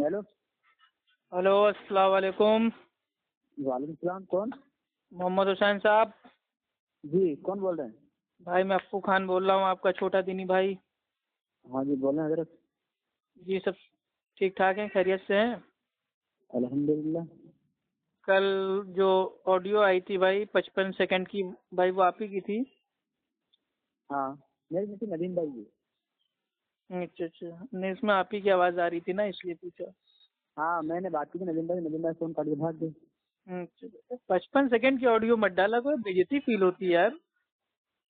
Hello. Hello, अस्सलाम वालेकुम। वालेकुम सलाम। कौन? मोहम्मद हुसैन साहब। जी, कौन बोल रहे हैं? भाई मैं अप्पू खान बोल रहा हूँ, आपका छोटा दीनी भाई। हाँ जी, बोल रहे हैं हजरत। जी, सब ठीक ठाक हैं, खैरियत से हैं। अल्हम्दुलिल्लाह। कल जो ऑडियो आई थी भाई 55 सेकंड की, भाई वो आप ही की थी? हाँ, मेरी मिसेज नदीम भाई जी। अच्छा अच्छा, नहीं इसमें आप ही की आवाज़ आ रही थी ना, इसलिए पूछा। हाँ, मैंने बात की थी नदीम भाई फोन काट के भाग गए। 55 सेकंड की ऑडियो मत डाला, कोई बेइज्जती फील होती है यार।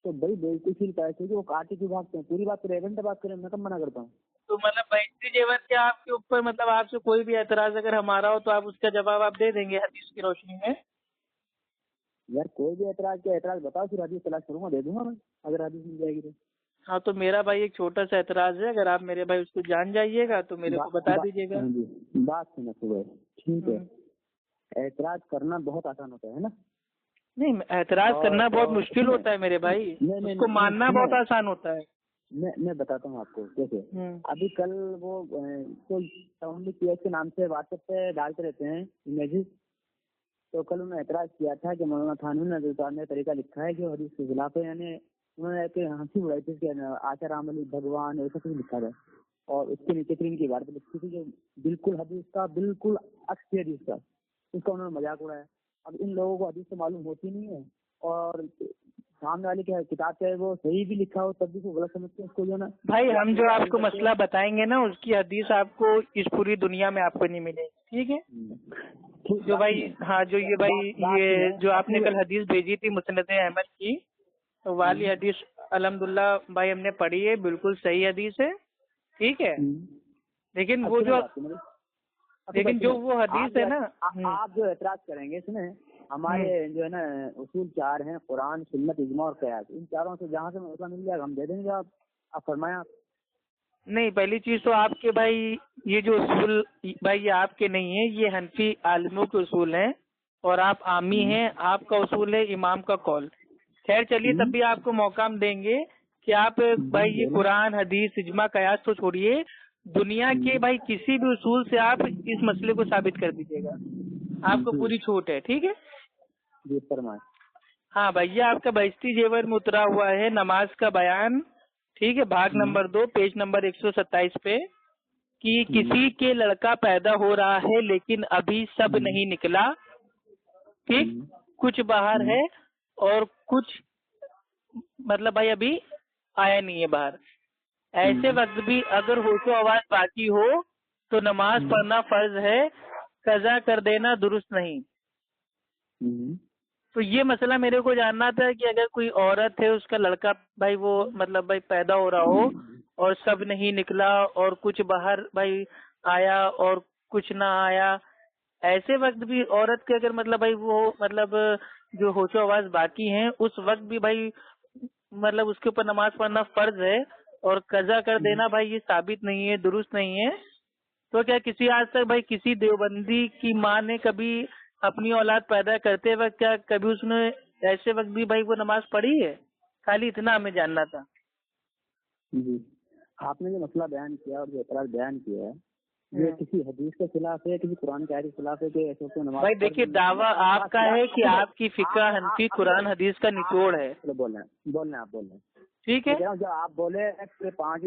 तो भाई बेइज्जती फील पाए क्योंकि वो काट के क्यों भागते हैं? पूरी बात करें, 1 घंटा बात करें, मैं कब मना करता हूँ? तो मतलब बेइज्जती जेवर के आपके ऊपर, मतलब आपसे कोई भी एतराज अगर हमारा हो तो आप उसका जवाब आप दे देंगे हदीस की रोशनी में? यार कोई भी एतराज क्या एतराज बताओ, फिर हदीस तलाश करूंगा, दे दूंगा मैं, अगर हदीस मिल जाएगी तो। हाँ, तो मेरा भाई एक छोटा सा एतराज है, अगर आप मेरे भाई उसको जान जाइएगा तो मेरे को बता दीजिएगा। हाँ जी, बात सुनो सुबह। ठीक है, एतराज करना बहुत आसान होता है ना? नहीं, एतराज करना बहुत मुश्किल होता है मेरे भाई, उसको मानना बहुत आसान होता है। मैं बताता हूँ आपको कैसे। अभी कल वो तो PH के नाम से व्हाट्सएप पे डालते रहते हैं इमेजेस। तो कल उन्होंने एतराज किया था कि मौलाना थानवी ने तरीका लिखा है जो हदीस के खिलाफ है, यानी उन्होंने एक हंसी उड़ाई थी कि आचा राम अली भगवान ऐसा कुछ लिखा था, और उसके नीचे 3 की बात लिखी थी जो बिल्कुल हदीस का बिल्कुल अक्स थी हदीस का, उसका उन्होंने मजाक उड़ाया। अब इन लोगों को हदीस से मालूम होती नहीं है, और सामने वाले की किताब चाहे वो सही भी लिखा हो तब भी वो गलत समझते हैं उसको, जो ना भाई हम जो आपको मसला बताएंगे ना उसकी हदीस आपको इस पूरी दुनिया में आपको नहीं मिलेगी, ठीक है? जो भाई, हाँ, जो ये भाई ये जो आपने कल हदीस भेजी थी मुस्नद अहमद की, तो वाली हदीस अल्हम्दुलिल्लाह भाई हमने पढ़ी है, बिल्कुल सही हदीस है, ठीक है। लेकिन वो जो हदीस है ना, आप जो एतराज करेंगे इसमें, हमारे जो है ना उसूल 4 हैं, कुरान, सुन्नत, इजमा और कयास। इन चारों से जहाँ से मसला मिल जाएगा हम दे देंगे। आप फरमाएं। आप नहीं, पहली चीज तो आपके भाई ये जो उसूल भाई ये आपके नहीं है, ये हनफी आलिमों के उसूल हैं, और आप आमी हैं, आपका उसूल है इमाम का कौल। खैर चलिए, तब भी आपको मौका हम देंगे कि आप भाई ये कुरान, हदीस, इजमा, कयास तो छोड़िए, दुनिया के भाई किसी भी उसूल से आप इस मसले को साबित कर दीजिएगा, आपको पूरी छूट है, ठीक है? जी फरमाएं। हाँ भैया, आपका बेइज्जती जेवर में उतरा हुआ है नमाज का बयान, ठीक है, भाग नंबर 2, पेज नंबर 127 पे, कि किसी के लड़का पैदा हो रहा है लेकिन अभी सब नहीं निकला, ठीक, कुछ बाहर है और कुछ मतलब भाई अभी आया नहीं है बाहर। ऐसे वक्त भी अगर होशो आवाज बाकी हो तो नमाज पढ़ना फर्ज है, कजा कर देना दुरुस्त नहीं। तो ये मसला मेरे को जानना था कि अगर कोई औरत है, उसका लड़का भाई वो मतलब भाई पैदा हो रहा हो और सब नहीं निकला और कुछ बाहर भाई आया और कुछ ना आया, ऐसे वक्त भी औरत के अगर मतलब भाई वो मतलब जो होशो आवाज बाकी है उस वक्त भी भाई मतलब उसके ऊपर नमाज पढ़ना फर्ज है और कजा कर देना भाई ये साबित नहीं है, दुरुस्त नहीं है। तो क्या किसी आज तक भाई किसी देवबंदी की माँ ने कभी अपनी औलाद पैदा करते वक्त क्या कभी उसने ऐसे वक्त भी भाई वो नमाज पढ़ी है? खाली इतना हमें जानना था। जी, आपने जो मसला बयान किया और जो एतराज बयान किया है, ये किसी हदीस के खिलाफ है, किसी कुरान के आयत के खिलाफ है कि ऐसे तो नमाज? भाई देखिए, दावा आपका है कि आपकी फिक्र हनफी कुरान हदीस का निचोड़ है। बोलना है आप बोल रहे हैं, ठीक है। जब आप बोले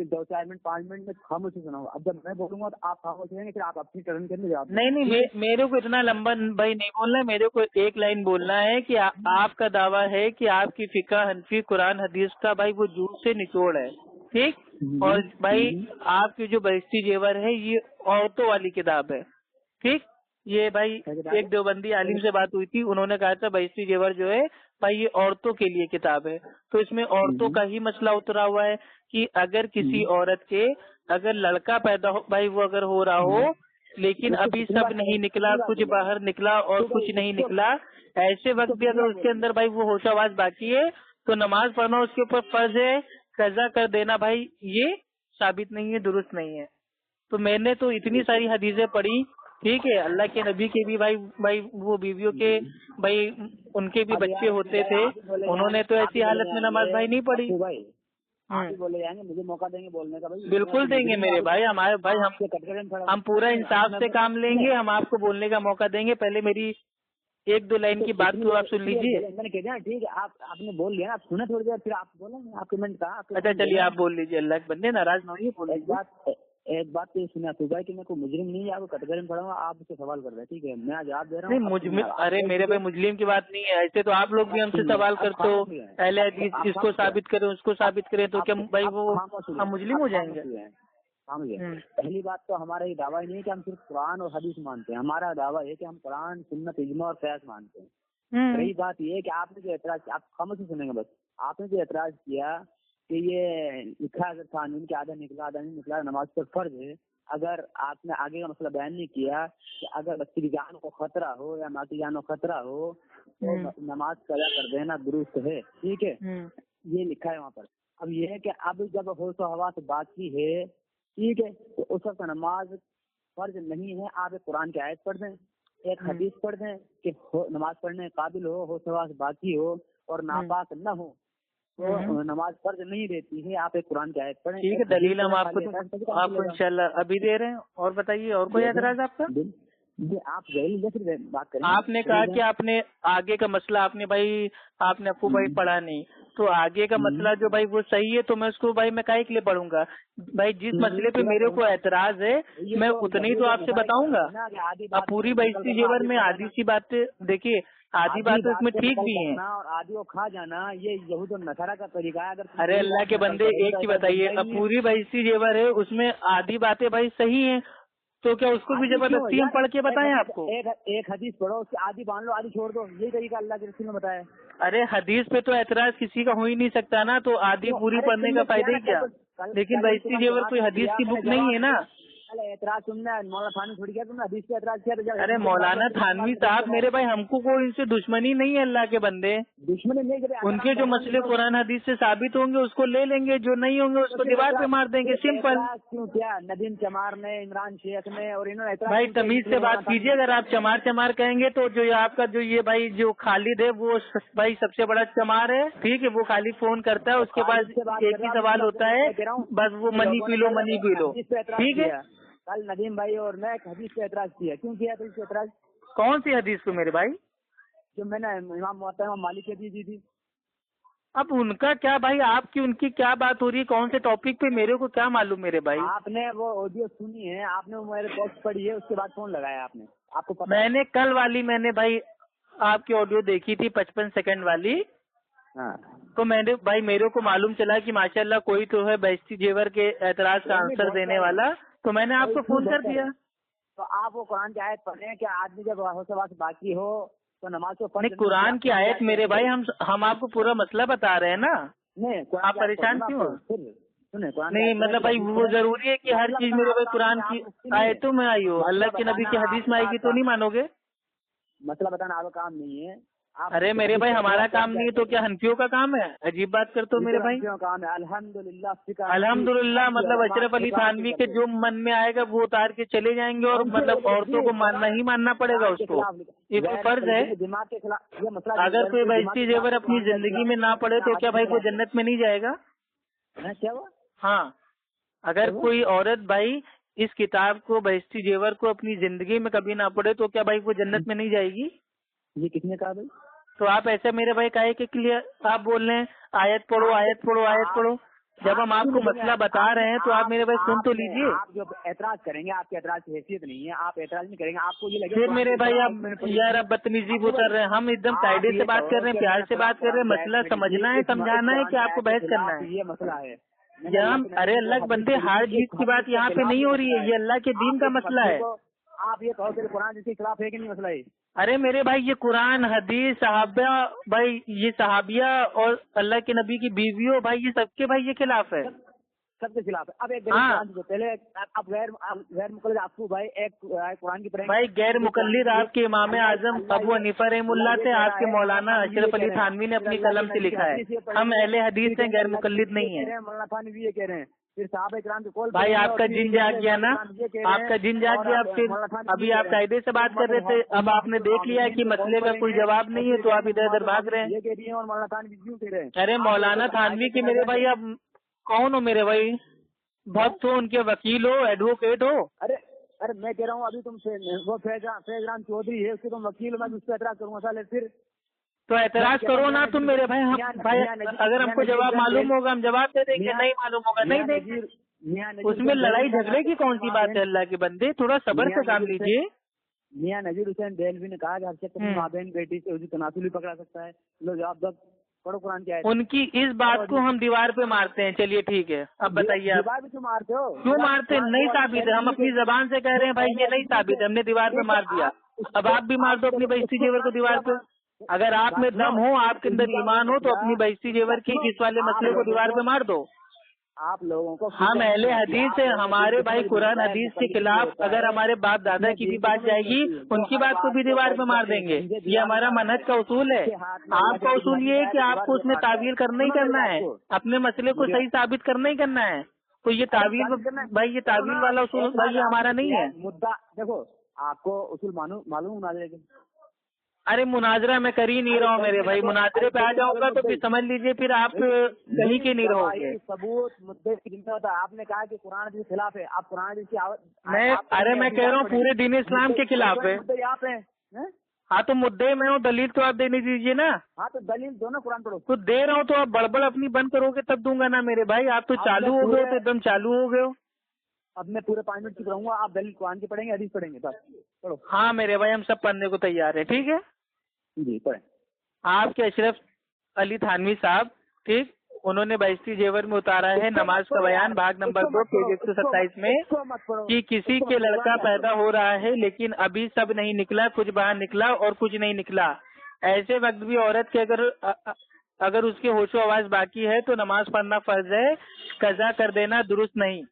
2-4 मिनट 5 मिनट में खामोश सुनाओ, अब जब मैं बोलूंगा तो आप खामोश रहेंगे, फिर आप अपनी टर्न के लिए जवाब। नहीं, मेरे को इतना लंबा भाई नहीं बोलना है, मेरे को एक लाइन बोलना है कि आपका दावा है कि आपकी फिक्र हनफी कुरान हदीस का भाई वो जूझ से निचोड़ है, ठीक। और भाई आपकी जो बेइज्जती जेवर है ये औरतों वाली किताब है, ठीक। ये भाई एक देवबंदी आलिम से बात हुई थी, उन्होंने कहा था बेइज्जती जेवर जो है भाई ये औरतों के लिए किताब है, तो इसमें औरतों का ही मसला उतरा हुआ है कि अगर किसी औरत के अगर लड़का पैदा हो भाई वो अगर हो रहा हो लेकिन अभी सब नहीं निकला, कुछ बाहर निकला और कुछ नहीं निकला, ऐसे वक्त भी अगर उसके अंदर भाई वो होश आवाज बाकी है तो नमाज पढ़ना उसके ऊपर फर्ज है, कजा कर देना भाई ये साबित नहीं है, दुरुस्त नहीं है। तो मैंने तो इतनी सारी हदीसें पढ़ी, ठीक है, अल्लाह के नबी के भी भाई वो बीवियों के भाई उनके भी बच्चे होते थे, उन्होंने तो ऐसी हालत में नमाज भाई नहीं पढ़ी। आप ही बोले जाएंगे, मुझे मौका देंगे बोलने का भाई? बिल्कुल देंगे मेरे भाई, हमारे भाई हम पूरा इंसाफ से काम लेंगे, हम आपको बोलने का मौका देंगे। पहले मेरी एक दो लाइन की बात तो आप सुन लीजिए। मैंने कह दिया ठीक है, आपने बोल लिया, आप सुने थोड़ी देर, फिर आप बोलेंगे, आप कमेंट कहा। अच्छा चलिए आप बोल लीजिए, अल्लाह के बंदे नाराज ना होइए। एक बात तो सुना तू भाई कि मैं कोई मुजरिम नहीं है, आपको कटघरे में पढ़ाऊंगा, आप उससे सवाल कर रहे हैं, ठीक है, मैं जवाब दे रहा हूँ। अरे मेरे भाई मुस्लिम की बात नहीं है, ऐसे तो आप लोग भी हमसे सवाल करते हो, अहले हदीस इसको साबित करें उसको साबित करें, तो क्या भाई वो हम मुस्लिम हो जाएंगे? पहली बात तो हमारा ये दावा ही नहीं है कि हम सिर्फ कुरान और हदीस मानते हैं, हमारा दावा है कि हम कुरान, सुन्नत, इज्मा और क़यास मानते हैं। रही बात ये है कि आपने जो एतराज, आप खामोश से सुनेंगे बस, आपने जो एतराज किया कि ये लिखा अगर कानून के आधा निकला आधा नहीं निकला, नमाज पर फर्ज है। अगर आपने आगे का मसला बयान नहीं किया कि अगर बच्चे की जान को खतरा हो या माँ की जान को खतरा हो तो नमाज कजा कर देना दुरुस्त है, ठीक है, ये लिखा है वहाँ पर। अब ये है कि अब जब होश और हवास बाकी है, ठीक है, तो उस वक्त नमाज फर्ज नहीं है। आप एक कुरान की आयत पढ़ दें, एक हदीस पढ़ दें कि नमाज पढ़ने काबिल हो, होश और हवास बाकी हो और नापाक न हो तो नमाज फर्ज नहीं रहती है। आप एक कुरान की आयत पढ़ें, ठीक है, दलील हम आपको इंशाल्लाह अभी दे रहे हैं। और बताइए, और कोई एतराज आपका? आप फिर बात करें। आपने कहा कि आपने आगे का मसला आपने आपको भाई पढ़ा नहीं, तो आगे का मसला जो भाई वो सही है तो मैं उसको भाई मैं काहे के लिए पढ़ूंगा भाई? जिस मसले पे मेरे को एतराज है मैं उतनी ही तो आपसे बताऊंगा। अब पूरी बेइज्जती जेवर में आधी सी बातें देखिए, आधी बातें इसमें ठीक भी हैं और आधी को खा जाना, ये यहूद और नसारा का तरीका है। अगर अरे अल्लाह के बंदे एक चीज बताइए, अब पूरी बेइज्जती जेवर है उसमें आधी बातें भाई सही है, तो क्या उसको भी जबरदस्ती हम पढ़ के बताएं आपको? एक हदीस पढ़ो, उसकी आधी मान लो, आधी छोड़ दो, यही तरीका अल्लाह के रसूल ने बताया। अरे हदीस पे तो एतराज किसी का हो ही नहीं सकता ना, तो आधी पूरी पढ़ने का फायदा ही क्या? लेकिन बेइज्जती जेवर कोई हदीस की बुक नहीं है ना। एतराज तुमने मौलाना थानवी छोड़ किया, तुमने हदीस पे एतराज किया। अरे मौलाना थानवी साहब मेरे भाई, हमको कोई इनसे दुश्मनी नहीं है, अल्लाह के बंदे। दुश्मनी नहीं, उनके जो मसले कुरान हदीस से साबित होंगे उसको ले लेंगे, जो नहीं होंगे उसको दीवार पे मार देंगे, सिंपल। क्यों क्या नदीम चमार ने, इमरान शेख ने और इन्होंने भाई तमीज से बात कीजिए। अगर आप चमार कहेंगे तो जो आपका जो ये भाई जो खालिद है वो भाई सबसे बड़ा चमार है, ठीक है, वो खाली फोन करता है, उसके पास एक ही सवाल होता है, बस वो मनी पी लो, ठीक है। कल नदीम भाई और मैं एक हदीस पे एतराज किया, क्यों किया था इससे एतराज? कौन सी हदीस पे मेरे भाई? जो मैंने इमाम मुअत्ता मालिक की दी थी। अब उनका क्या भाई, आपकी उनकी क्या बात हो रही है, कौन से टॉपिक पे, मेरे को क्या मालूम मेरे भाई? आपने वो ऑडियो सुनी है, आपने वो मेरे पोस्ट पढ़ी है, उसके बाद फोन लगाया आपने, आपको पता? मैंने कल वाली मैंने भाई आपकी ऑडियो देखी थी 55 सेकंड वाली। हाँ। तो मैंने भाई मेरे को मालूम चला कि माशाल्लाह कोई तो है बेइज्जती जेवर के एतराज का आंसर देने वाला, तो मैंने आपको फोन कर दिया। तो आप वो कुरान की आयत पढ़े कि आदमी जब होश बाकी हो तो नमाज को नहीं, कुरान की आयत मेरे भाई हम आपको पूरा मसला बता रहे हैं ना। नहीं, आप परेशान क्यों? सुने, नहीं मतलब भाई वो जरूरी है कि हर चीज मेरे भाई कुरान की आयतों में आई हो, अल्लाह के नबी की हदीस में आएगी तो नहीं मानोगे? मसला बताना आपका काम नहीं है। अरे मेरे भाई हमारा काम नहीं है तो क्या हनफियों का काम है? अजीब बात करते हो मेरे भाई। काम है अल्हम्दुलिल्लाह मतलब अशरफ अली थानवी के जो मन में आएगा वो उतार के चले जाएंगे, और मतलब औरतों को मानना ही मानना पड़ेगा उसको, ये तो फर्ज है। दिमाग के खिलाफ ये मसला। अगर कोई बेइज्जती जेवर अपनी जिंदगी में ना पढ़े तो क्या भाई वो जन्नत में नहीं जाएगा? क्या हुआ? हाँ, अगर कोई औरत भाई इस किताब को, बेइज्जती जेवर को अपनी जिंदगी में कभी ना पढ़े तो क्या भाई वो जन्नत में नहीं जाएगी? ये किसने कहा भाई? तो आप ऐसे मेरे भाई काहे के लिए आप बोल रहे हैं आयत पढ़ो आयत पढ़ो आयत पढ़ो? जब हम आपको मसला बता रहे हैं तो आप मेरे भाई सुन तो लीजिए। आप जो एतराज करेंगे, आपके एतराज की हैसियत नहीं है, आप एतराज नहीं करेंगे, आपको ये लगेगा फिर मेरे भाई आप यार अब बदतमीजी वो कर रहे हैं। हम एकदम कायदे से बात कर रहे हैं, प्यार से बात कर रहे हैं, मसला समझना है, समझाना है कि आपको बहस करना है। ये मसला है यहाँ अरे अल्लाह के बंदे हार जीत की बात यहाँ पे नहीं हो रही है, ये अल्लाह के दीन का मसला है। आप ये कहो कि कुरान जिसके खिलाफ है कि नहीं मसला है? अरे मेरे भाई ये कुरान हदीस सहाबा भाई, ये सहाबिया और अल्लाह के नबी की बीवियों भाई, ये सबके भाई ये खिलाफ है, सबके खिलाफ है। अब एक पहले अब गैर मुकल्लिद आपको भाई एक कुरान की भाई गैर मुकल्लिद आपके इमाम आजम अबू हनीफा रहमुल्लाह थे, आपके मौलाना अशरफ अली थानवी ने अपनी कलम से लिखा है। हम अहले हदीस हैं, गैर मुकल्लिद नहीं है। मौलाना थानवी ये कह रहे हैं, फिर साहब इकराम के कॉल भाई आपका जिन जाग गया ना, आपका जिन जाग गया। आप फिर अभी आप कायदे से बात कर रहे थे, अब आपने देख लिया कि मसले का कोई जवाब नहीं है तो आप इधर उधर भाग रहे हैं। ये कह रही है और मौलाना थानवी क्यों कह रहे हैं? अरे मौलाना थानवी के मेरे भाई अब कौन हो मेरे भाई? भक्त हो, उनके वकील हो, एडवोकेट हो? अरे मैं कह रहा हूँ अभी तुम वो फैजरान चौधरी है, उसके तुम वकील, मैं उस पर एतराज करूंगा साले फिर। तो एतराज करो ना तुम मेरे भाई। हम भाई अगर हमको जवाब मालूम होगा हम जवाब दे देंगे, नहीं मालूम होगा नहीं देंगे। उसमें लड़ाई झगड़े की कौन सी बात है? अल्लाह के बंदे थोड़ा सब्र से काम लीजिए। मियां नजीर हुसैन देलवी ने कहा कि हर शख्स अपनी माँ बहन बेटी से उसकी तनासुल भी पकड़ा सकता है। लो जवाब दो, पढ़ो कुरान क्या है। उनकी इस बात को हम दीवार पे मारते हैं। चलिए ठीक है, अब बताइए आप दीवार पे क्यों मारते हो? क्यों मारते हैं? नहीं साबित है, हम अपनी जबान से कह रहे हैं भाई ये नहीं साबित है, हमने दीवार पे मार दिया। अब आप भी मार दो अपनी बेइज्जती जेवर को दीवार पे। अगर आप में दम हो, आपके अंदर ईमान हो, तो अपनी बेइज्जती जेवर की इस वाले मसले को दीवार पे मार दो। आप लोगों को हम अहले हदीस है, हमारे भाई कुरान हदीस के खिलाफ अगर हमारे बाप दादा की भी बात जाएगी, उनकी बात को भी दीवार पे मार देंगे। ये हमारा मनहज का उसूल है। आपका उसूल ये है कि आपको उसमें तावील करना ही करना है, अपने मसले को सही साबित करना ही करना है। तो ये तावील भाई, ये तावील वाला उसूल भाई ये हमारा नहीं है। मुद्दा देखो, आपको उसूल मालूम ना देगा। अरे मुनाजरा मैं कर ही नहीं रहा हूँ मेरे भाई, मुनाजरे पे आ जाऊंगा तो फिर समझ लीजिए फिर आप कहीं के नहीं रहोगे। सबूत मुद्दे जिनका होता है। आपने कहा कि कुरान के खिलाफ है, आप कुरान की मैं कह रहा हूँ पूरे दीन इस्लाम के खिलाफ है। यहाँ पे हाँ तो मुद्दे में हूँ, दलील तो आप देने दीजिए ना। हाँ तो दलील दो ना, कुरान पढ़ो। तो दे रहा हूँ तो आप बड़बड़ अपनी बंद करोगे तब दूंगा ना मेरे भाई। आप तो चालू हो गए हो, तो एकदम चालू हो गए हो। अब मैं पूरे 5 मिनट की पढ़ूंगा, आप दलील कुरान की पढ़ेंगे, हदीस पढ़ेंगे, बस पढ़ो। हाँ मेरे भाई, हम सब पढ़ने को तैयार है। ठीक है जी पढ़े। आपके अशरफ अली थानवी साहब, ठीक, उन्होंने बेइज्जती जेवर में उतारा है नमाज का बयान, भाग नंबर 2 पेज 127 में, कि किसी के लड़का पैदा हो रहा है लेकिन अभी सब नहीं निकला, कुछ बाहर निकला और कुछ नहीं निकला। ऐसे वक्त भी औरत के अगर उसके होशो आवाज बाकी है तो नमाज पढ़ना फर्ज है, कज़ा कर देना दुरुस्त नहीं।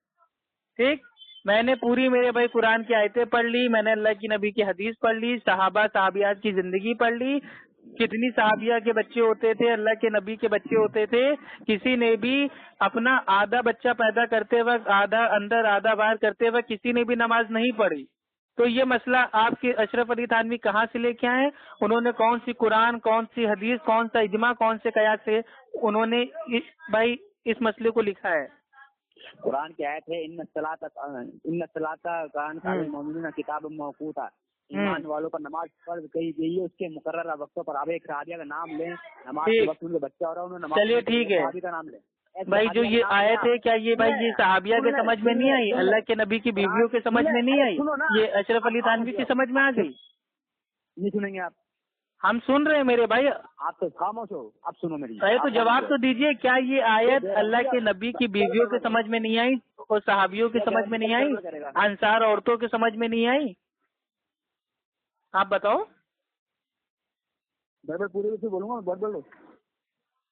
ठीक, मैंने पूरी मेरे भाई कुरान की आयतें पढ़ ली, मैंने अल्लाह की नबी की हदीस पढ़ ली, सहाबा साहबियात की जिंदगी पढ़ ली। कितनी साहबिया के बच्चे होते थे, अल्लाह के नबी के बच्चे होते थे, किसी ने भी अपना आधा बच्चा पैदा करते वक्त, आधा अंदर आधा बाहर करते वक्त किसी ने भी नमाज नहीं पढ़ी। तो ये मसला आपके अशरफ अली थानवी कहाँ से लेके आए? उन्होंने कौन सी कुरान, कौन सी हदीस, कौन सा इजमा, कौन से कयास से उन्होंने भाई इस मसले को लिखा है? कुरान की आयत है, इन्न सलाता कान मोमिनीना किताब मौकूता, ईमान वालों पर नमाज फर्ज कही गई है उसके मुकर्रर वक्तों पर। आप एक सहाबिया का नाम लें, नमाज के वक्त उनके बच्चा हो रहा है, उन्होंने चलिए ठीक है सहाबी का नाम लें भाई। जो ये आयत है क्या ये भाई ये सहाबिया के समझ में नहीं आई, अल्लाह के नबी की बीवियों के समझ में नहीं आई, ये अशरफ अली थानवी की समझ में आ गई? नहीं सुनेंगे आप? हम सुन रहे हैं मेरे भाई। आप तो खामोश हो, आप सुनो मेरी। अरे तो जवाब तो दीजिए, क्या ये आयत अल्लाह के नबी की बीवियों के समझ में नहीं आई और सहाबियों के समझ में नहीं आई, अंसार औरतों के समझ में नहीं आई? आप बताओ। बड़बड़ पूरे से बोलूंगा, बड़बड़।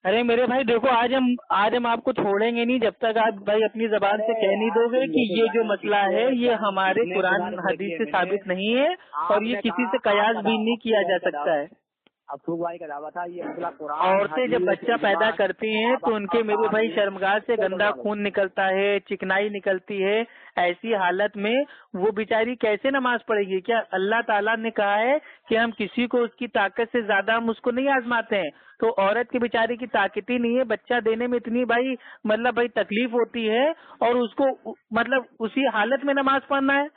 अरे मेरे भाई देखो, आज हम आपको छोड़ेंगे नहीं जब तक आप भाई अपनी जबान से कह नहीं दोगे कि ये जो मसला है ये हमारे कुरान हदीस से साबित नहीं है और ये किसी से कयास भी नहीं किया जा सकता है। अफरूक भाई का दावा था ये मसला कुरान। औरतें जब बच्चा पैदा करती हैं तो उनके मेरे भाई शर्मगाह से गंदा खून निकलता है, चिकनाई निकलती है। ऐसी हालत में वो बेचारी कैसे नमाज पढ़ेगी? क्या अल्लाह ताला ने कहा है कि हम किसी को उसकी ताकत से ज्यादा हम उसको नहीं आजमाते हैं? तो औरत की बेचारी की ताकत ही नहीं है, बच्चा देने में इतनी भाई मतलब भाई तकलीफ होती है और उसको मतलब उसी हालत में नमाज पढ़ना है।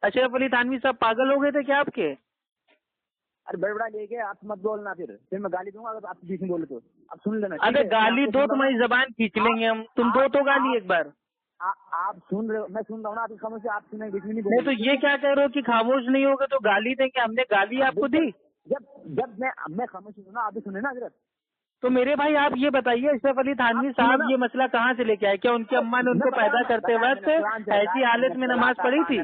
अशरफ अली थानवी साहब पागल हो गए थे क्या आपके? अरे बड़बड़ा लेके आप मत बोलना, फिर मैं गाली दूंगा अगर आप बीच में बोले तो। आप सुन लेना। अरे गाली दो, तुम्हारी जबान खींच लेंगे हम। तुम दो तो गाली एक बार। आप सुन रहे हो, मैं सुन रहा हूँ ना, आप खामोश, आप सुने बीच में नहीं बोले। तो ये क्या कह रहे हो कि खामोश नहीं होगे तो गाली देंगे? हमने गाली आपको दी? जब मैं खामोश हूँ ना, आप भी सुने ना हजरत। तो मेरे भाई आप ये बताइए, अशरफ अली थानवी साहब ये मसला कहाँ से लेके आए? क्या उनकी अम्मा ने उनको पैदा करते वक्त ऐसी हालत में नमाज पढ़ी थी?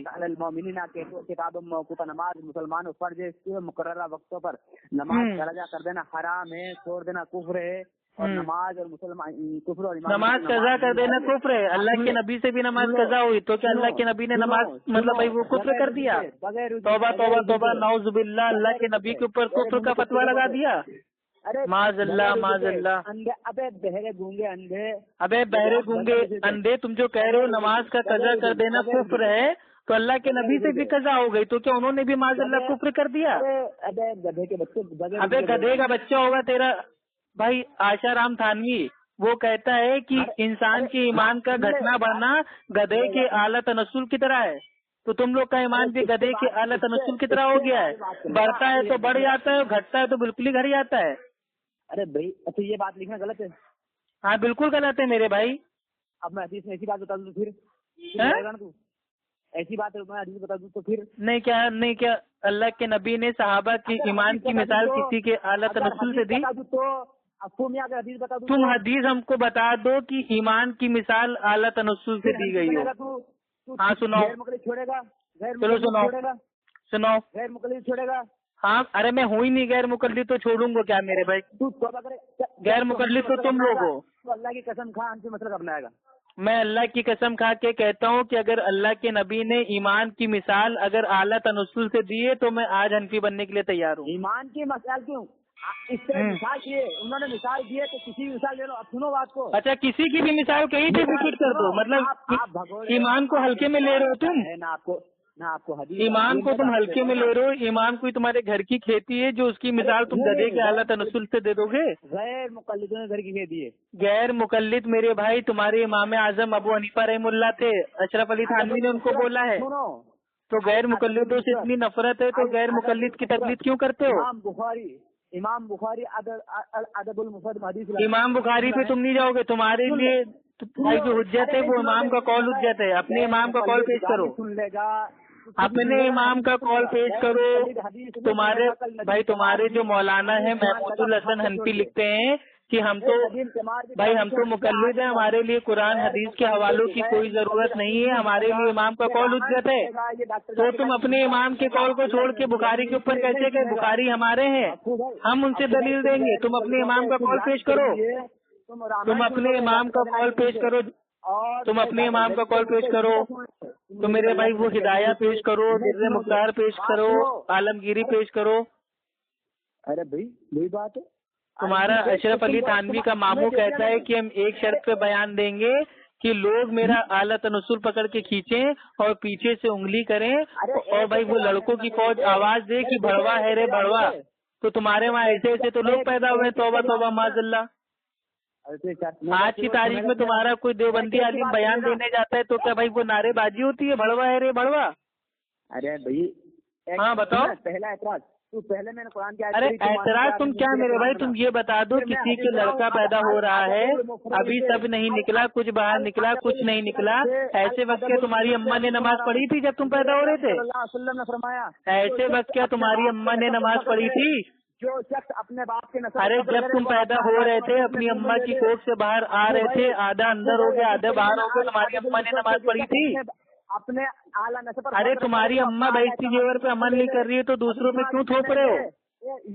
किताब नमाज मुसलमान फर्ज है, मुकर्ररा वक्तों पर नमाज कज़ा कर देना हराम है, छोड़ देना कुफ्र है, और नमाज और मुसलमान कुफ्र और नमाज कज़ा कर देना कुफ्र है। अल्लाह के नबी से भी नमाज कज़ा हुई तो क्या अल्लाह के नबी ने नमाज मतलब भाई वो कुफ्र कर दिया? तौबा तौबा तौबा, नाउजुबिल्लाह, अल्लाह के नबी के ऊपर कुफ्र का फतवा लगा दिया। माज़ल्लाह माज़ल्लाह। अबे बहरे गूंगे अंधे, अबे बहरे गूंगे अंधे, तुम जो कह रहे हो नमाज का कज़ा कर देना कुफ्र है तो अल्लाह के नबी से भी कज़ा हो गई तो क्या उन्होंने भी माज़ल्लाह कुफ्र कर दिया? अबे गधे के बच्चे, अबे गधे का बच्चा होगा तेरा भाई आशा राम थानवी। وہ کہتا ہے کہ انسان کے ایمان کا گھٹنا بڑھنا گدھے کے اعلیٰ تنزل کی طرح ہے، تو تم لوگ کا ایمان بھی گدھے کے اعلیٰ تنزل کی طرح ہو گیا ہے، بڑھتا ہے تو بڑھ جاتا ہے، گھٹتا ہے تو بالکل ہی گھٹ جاتا ہے۔ ارے بھائی اچھا یہ بات لکھنا غلط ہے؟ ہاں بالکل غلط ہے میرے بھائی۔ اب میں حدیث میں ایسی بات بتا دوں تو پھر ایسی بات میں حدیث بتا دوں تو پھر نہیں کیا اللہ کے نبی نے صحابہ کی ایمان کی مثال کسی کے اعلیٰ تنزل سے دی؟ تم حدیث ہم کو بتا دو کہ ایمان کی مثال اعلیٰ تنزل سے دی گئی ہو۔ ہاں سناؤ، چھوڑے گا، چلو سناؤ غیر مقلد چھوڑے گا۔ ہاں ارے میں ہوں ہی نہیں غیر مقلد، تو چھوڑوں گا کیا میرے بھائی؟ غیر مقلد تو تم لوگ ہو۔ اللہ کی قسم کھا ہم سے مسئلہ کرنا آئے گا۔ میں اللہ کی قسم کھا کے کہتا ہوں کہ اگر اللہ کے نبی نے ایمان کی مثال اگر اعلیٰ تنزل سے دی ہے تو میں آج حنفی بننے کے لیے تیار ہوں۔ ایمان کی مثال کیوں اس طرح مثال دیے انہوں نے، مثال دیے تو کسی بھی مثال لے لو۔ اب سنو بات کو۔ اچھا کسی کی بھی مثال کہیں سے بھی فٹ کر دو، مطلب ایمان کو ہلکے میں لے رہے ہو تم؟ نہ آپ کو حدیث، ایمان کو تم ہلکے میں لے رہے ہو؟ ایمان کوئی تمہارے گھر کی کھیتی ہے جو اس کی مثال تم گدھے کے اعلیٰ تنزل سے دے دو گے؟ غیر مقلدوں نے گھر کی کھیتی ہے۔ غیر مقلد میرے بھائی تمہارے امام اعظم ابو حنیفہ رحمہ اللہ تھے، اشرف علی تھانوی نے ان کو بولا ہے، تو غیر مقلدوں سے اتنی نفرت ہے تو غیر مقلد کی تقلید کیوں کرتے ہو؟ امام بخاری ادب المفرد حدیث، امام بخاری پہ تم نہیں جاؤ گے، تمہارے لیے تمہاری جو حجت ہے وہ امام کا قول حجت ہے، اپنے امام کا قول پیش کرو، اپنے امام کا قول پیش کرو۔ تمہارے بھائی تمہارے جو مولانا ہیں محمود الحسن حنفی لکھتے ہیں کہ ہم تو مقلد ہیں، ہمارے لیے قرآن حدیث کے حوالوں کی کوئی ضرورت نہیں ہے، ہمارے لیے امام کا قول حجت ہے۔ تو تم اپنے امام کے قول کو چھوڑ کے بخاری کے اوپر کیسے کہ بخاری ہمارے ہیں، ہم ان سے دلیل دیں گے؟ تم اپنے امام کا قول پیش کرو، تم اپنے امام کا قول پیش کرو، تم اپنے امام کا قول پیش کرو۔ تو میرے بھائی وہ ہدایہ پیش کرو، در مختار پیش کرو، عالمگیری پیش کرو۔ ارے بھائی وہی بات ہے، تمہارا اشرف علی تھانوی کا ماموں کہتا ہے کہ ہم ایک شرط پہ بیان دیں گے کہ لوگ میرا اعلیٰ تنزل پکڑ کے کھینچیں اور پیچھے سے انگلی کریں، اور بھائی وہ لڑکوں کی فوج آواز دے کہ بڑوا ہے رے بڑوا۔ تو تمہارے وہاں ایسے ایسے تو لوگ پیدا ہوئے، توبہ توبہ معاذ اللہ۔ آج کی تاریخ میں تمہارا کوئی دیوبندی عالم بیان دینے جاتا ہے تو کیا بھائی وہ نعرے بازی ہوتی ہے، بڑوا ہے رے بڑوا؟ ارے بھائی ہاں بتاؤ۔ پہلا اعتراض پہلے میں نے قرآن کی، ارے اعتراض تم کیا میرے بھائی، تم یہ بتا دو کسی کے لڑکا پیدا ہو رہا ہے، ابھی سب نہیں نکلا، کچھ باہر نکلا، کچھ نہیں نکلا، ایسے وقت کیا تمہاری اماں نے نماز پڑھی تھی جب تم پیدا ہو رہے تھے؟ ایسے وقت کیا تمہاری اماں نے نماز پڑھی تھی؟ جو شخص اپنے باپ کے نسل، ارے جب تم پیدا ہو رہے تھے اپنی اماں کی کوکھ سے باہر آ رہے تھے، آدھا اندر ہو گیا آدھا باہر ہو گیا، تمہاری اماں نے نماز پڑھی تھی؟ اپنے اعلیٰ نسل پر، ارے تمہاری اماں بیٹی جیور پہ عمل نہیں کر رہی ہے تو دوسروں پہ کیوں تھوپ رہے ہو؟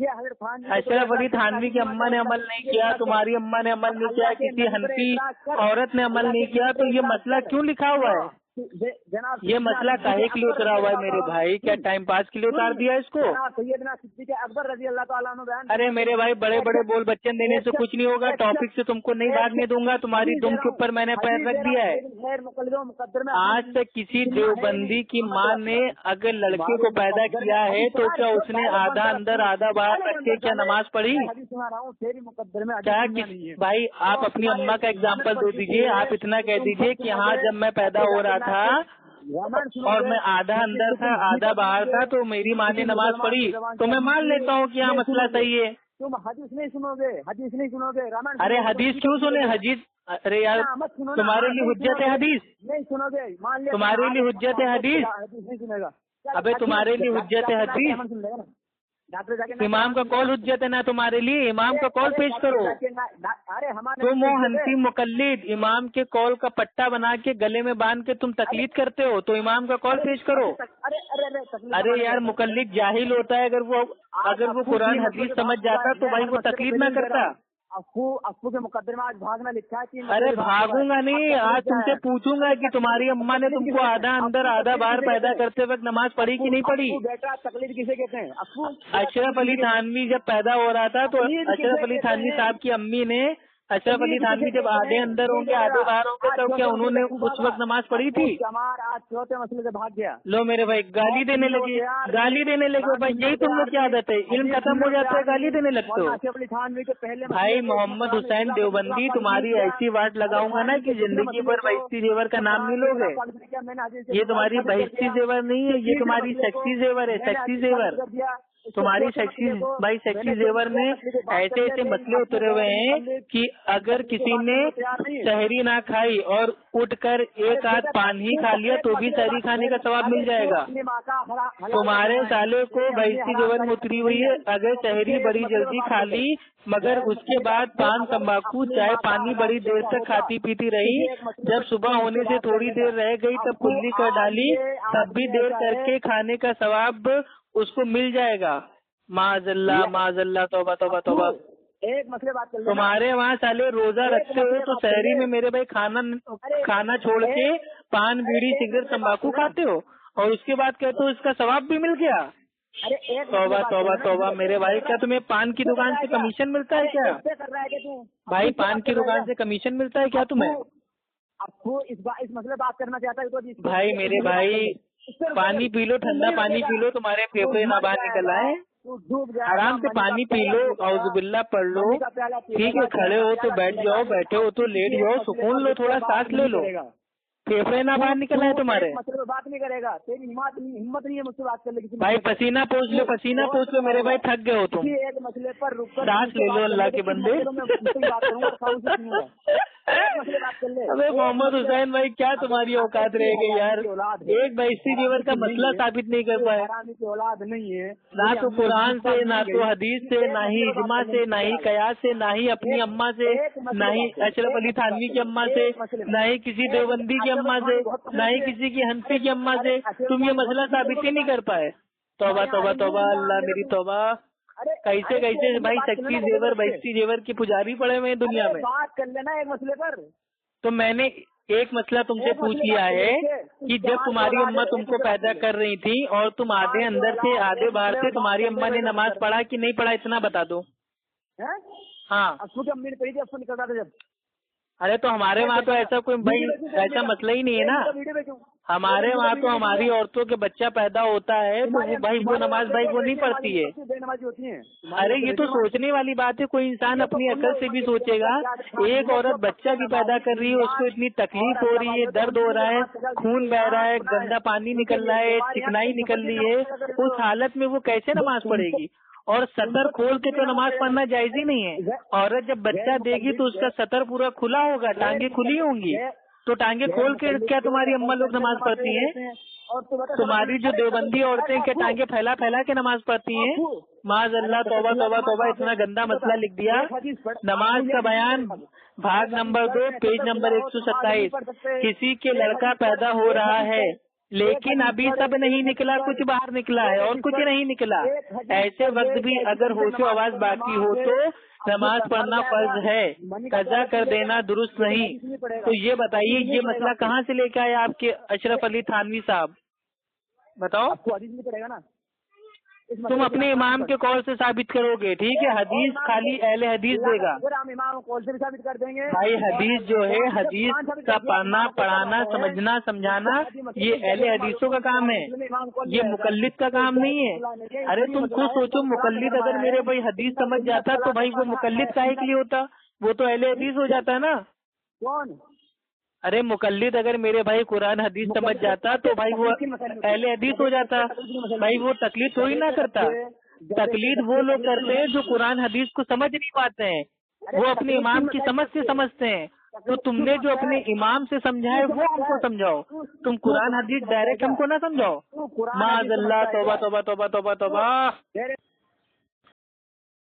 یہ حضرت اشرف علی تھانوی کی اماں نے عمل نہیں کیا، تمہاری اماں نے عمل نہیں کیا، کسی حنفی عورت نے عمل نہیں کیا، تو یہ مسئلہ کیوں لکھا ہوا ہے؟ یہ مسئلہ کاہے کے لیے اترا ہوا ہے میرے بھائی؟ کیا ٹائم پاس کے لیے اتار دیا اس کو؟ سیدنا صدیق اکبر رضی اللہ تعالیٰ عنہ بیان۔ ارے میرے بھائی بڑے بڑے بول بچن دینے سے کچھ نہیں ہوگا، ٹاپک سے تم کو نہیں بھاگنے دوں گا، تمہاری دم کے اوپر میں نے پیر رکھ دیا ہے۔ آج تک کسی دیوبندی کی ماں نے اگر لڑکے کو پیدا کیا ہے تو کیا اس نے آدھا اندر آدھا باہر رکھ کے کیا نماز پڑھی؟ کیا بھائی آپ اپنی اماں کا اگزامپل دے دیجیے، آپ اتنا کہہ دیجیے کہ ہاں جب میں پیدا ہو رہا تھا اور میں آدھا اندر تھا آدھا باہر تھا تو میری ماں نے نماز پڑھی، تو میں مان لیتا ہوں کہ ہاں مسئلہ صحیح ہے۔ تم حدیث نہیں سنو گے، حدیث نہیں سنو گے، ارے حدیث کیوں سنے؟ حدیث ارے یار تمہارے لیے حجت ہے حدیث؟ نہیں سنو گے، مان لیا تمہارے لیے حجت ہے حدیث؟ حدیث نہیں سنے گا۔ ابے تمہارے لیے حجت ہے حدیث؟ امام کا قول حجت ہے نا تمہارے لیے، امام کا قول پیش کرو۔ تم وہ حنفی مقلد امام کے قول کا پٹا بنا کے گلے میں باندھ کے تم تقلید کرتے ہو، تو امام کا قول پیش کرو۔ ارے یار مقلد جاہل ہوتا ہے، اگر وہ قرآن حدیث سمجھ جاتا تو بھائی وہ تقلید نہ کرتا۔ افو کے مقدر میں آج بھاگنا لکھا ہے۔ ارے بھاگوں گا نہیں، آج تم سے پوچھوں گا کہ تمہاری اماں نے تم کو آدھا اندر آدھا باہر پیدا کرتے وقت نماز پڑھی کہ نہیں پڑھی؟ بیٹا تقلید کسے کہتے ہیں؟ افو اشرف علی تھانوی جب پیدا ہو رہا تھا تو اشرف علی تھانوی صاحب کی امی نے अशरफ अली थानवी जब आधे अंदर होंगे आधे बाहर होंगे तो क्या उन्होंने उस वक्त नमाज पढ़ी थी? आज चौथे मसले से भाग गया। लो मेरे भाई गाली देने लगे भाई, यही तुम लोग की आदत है, इल्म खत्म हो जाता है गाली देने लगते हो। अशरफ अली थानवी के पहले भाई मोहम्मद हुसैन देवबंदी, तुम्हारी ऐसी वाट लगाऊंगा ना कि जिंदगी भर बहिश्ती जेवर का नाम नहीं लोगे। ये तुम्हारी बहिश्ती जेवर नहीं है, ये तुम्हारी सेक्सी जेवर है, सेक्सी जेवर तुम्हारी सेक्सी भाई। सेक्सी जेवर में ऐसे ऐसे मसले उतरे हुए हैं कि अगर किसी ने सहरी ना खाई और उठकर एक आध पान ही खा लिया तो भी सहरी खाने का सवाब मिल जाएगा। तुम्हारे साले को बहिश्ती जेवर में उतरी हुई है, अगर सहरी बड़ी जल्दी खा ली मगर उसके बाद पान तंबाकू चाय पानी बड़ी देर तक खाती पीती रही, जब सुबह होने से थोड़ी देर रह गई तब कुल्ली कर डाली, तब भी देर करके खाने का सवाब उसको मिल जाएगा। माज़ल्ला तौबा तौबा तौबा। एक मसले बात कर, तुम्हारे वहाँ साले रोजा रखते हुए तो शहरी में मेरे भाई खाना छोड़ के पान बीड़ी सिगरेट तंबाकू खाते हो और उसके बाद कहते हो इसका सवाब भी मिल गया। अरे तौबा तौबा तौबा मेरे भाई, क्या तुम्हें पान की दुकान से कमीशन मिलता है क्या? भाई पान की दुकान से कमीशन मिलता है क्या तुम्हें? आपको इस मसले बात करना चाहता है तो भाई मेरे भाई पानी पी लो, ठंडा पानी पी लो, तुम्हारे फेफड़े ना बाहर निकल आए। आराम से पानी पी लो, औज़ुबिल्लाह पढ़ लो, ठीक है। खड़े हो तो बैठ जाओ, बैठे हो तो लेट जाओ, सुकून लो, थोड़ा सांस ले लो, फेफड़े ना बाहर निकल आए तुम्हारे। बात नहीं करेगा, तेरी हिम्मत नहीं है मुझसे बात करने की। भाई पसीना पोंछ लो मेरे भाई, थक गए हो तुम। एक मसले पर रुक सांस ले लो अल्लाह के बंदे। अबे मोहम्मद हुसैन भाई क्या तुम्हारी औकात रह गई यार, एक बहिश्ती जेवर का मसला साबित नहीं कर पाए। औलाद नहीं है ना तो कुरान से, ना तो हदीस से, ना ही इजमा से, ना ही कयास से, ना ही अपनी अम्मा से, ना ही अशरफ अली थानवी की अम्मा से, ना ही किसी देवबंदी की अम्मा से, ना ही किसी की हनफी की अम्मा से तुम ये मसला साबित ही नहीं कर पाए। तौबा तौबा तौबा, अल्लाह मेरी तौबा। कैसे भाई सेक्सी जेवर बहिश्ती जेवर की पुजारी पड़े हुए हैं दुनिया में। बात कर लेना एक मसले पर। तो मैंने एक मसला तुमसे पूछ लिया है कि जब तुम्हारी अम्मा तुमको पैदा कर रही थी और तुम आधे अंदर से आधे बाहर से, तुम्हारी अम्मा ने नमाज पढ़ा कि नहीं पढ़ा, इतना बता दो। हाँ अम्मी ने पढ़ी थी, निकल रहा था जब। अरे तो हमारे वहाँ तो ऐसा कोई भाई ऐसा मसला ही नहीं है ना। हमारे वहाँ तो हमारी औरतों के बच्चा पैदा होता है तो भाई वो नमाज भाई वो नहीं पढ़ती है। अरे ये तो सोचने वाली बात है, कोई इंसान अपनी अकल से भी सोचेगा। एक औरत बच्चा भी पैदा कर रही है, उसको इतनी तकलीफ हो रही है, दर्द हो रहा है, खून बह रहा है, गंदा पानी निकल रहा है, चिकनाई निकल रही है, उस हालत में वो कैसे नमाज पढ़ेगी? और सतर खोल के तो नमाज पढ़ना जायज ही नहीं है। औरत जब बच्चा देगी तो उसका सतर पूरा खुला होगा, टांगे खुली होंगी, तो टांगे खोल के क्या तुम्हारी अम्मा लोग नमाज पढ़ती हैं? तुम्हारी जो देवबंदी औरतें क्या टांगे फैला फैला के नमाज पढ़ती हैं? माज़ल्लाह तौबा तौबा तौबा, इतना गंदा मसला लिख दिया। नमाज का बयान भाग नंबर 2 पेज नंबर 127। किसी के लड़का पैदा हो रहा है लेकिन अभी सब नहीं निकला, कुछ बाहर निकला है और कुछ नहीं निकला, ऐसे वक्त भी अगर होशो आवाज बाकी हो तो नमाज पढ़ना फर्ज है, कज़ा कर देना दुरुस्त नहीं। तो ये बताइए ये मसला कहाँ से लेके आए आपके अशरफ अली थानवी साहब, बताओ। आपको हदीस में पड़ेगा ना, तुम अपने इमाम के कौल से साबित करोगे, ठीक है। हदीस खाली अहले हदीस देगा। हम इमाम कौल से भी साबित कर देंगे। भाई हदीस जो है, हदीस का पढ़ना पढ़ाना समझना समझाना ये अहले हदीसों का काम है, ये मुकल्लिद का काम नहीं है। अरे तुम खुद सोचो, मुकल्लिद अगर मेरे भाई हदीस समझ जाता तो भाई वो मुकल्लिद काहे के लिए होता, वो तो अहले हदीस हो जाता है ना। कौन? अरे मुकल्लिद अगर मेरे भाई कुरान हदीस समझ जाता तो भाई वो अहले हदीस हो जाता। भाई वो तकलीद थोड़ी ना करता, तकलीद वो लोग करते हैं जो कुरान हदीस को समझ नहीं पाते हैं, वो अपने इमाम की समझ से समझते हैं। तो तुमने जो अपने इमाम से समझा है वो हमको समझाओ, तुम कुरान हदीस डायरेक्ट हमको ना समझाओ। माज़ल्लाह तौबा तौबा तौबा तौबा तौबा।